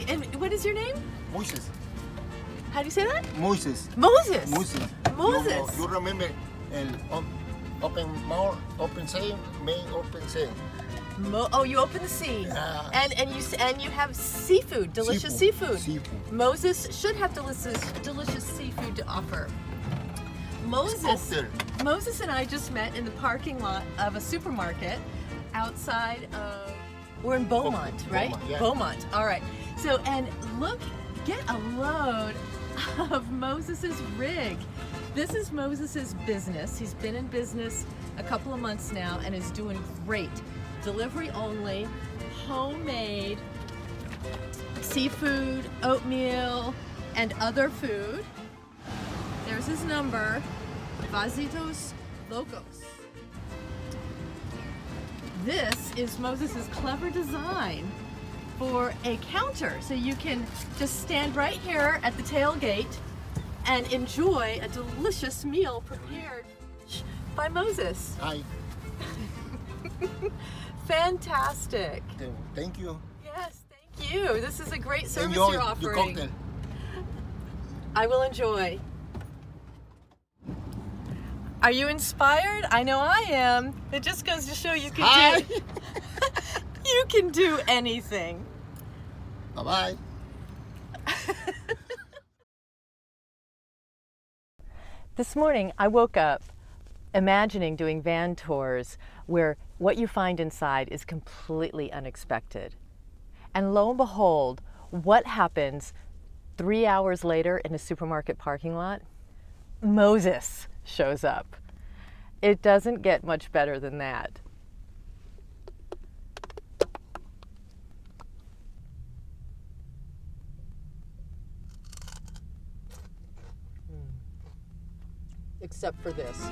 Great. And what is your name? Moises. How do you say that? Moises. Moses. Moises. Moses. You remember el open mouth, open say, main open say. Oh, you open the sea, and you have seafood, delicious seafood. Moses should have delicious seafood to offer. Moses and I just met in the parking lot of a supermarket outside of. We're in Beaumont, right? Beaumont, yeah. Beaumont. All right. So, and look, get a load of Moses's rig. This is Moses's business. He's been in business a couple of months now and is doing great. Delivery only, homemade seafood, oatmeal, and other food. There's his number, Vazitos Locos. This is Moses's clever design for a counter, so you can just stand right here at the tailgate and enjoy a delicious meal prepared by Moses. Hi. Fantastic. Thank you. Yes, thank you. This is a great service Enjoy you're the offering. cocktail. I will enjoy. Are you inspired? I know I am. It just goes to show you can do you can do anything. Bye-bye. This morning I woke up imagining doing van tours where what you find inside is completely unexpected. And lo and behold, what happens 3 hours later in a supermarket parking lot? Moses shows up. It doesn't get much better than that. Except for this.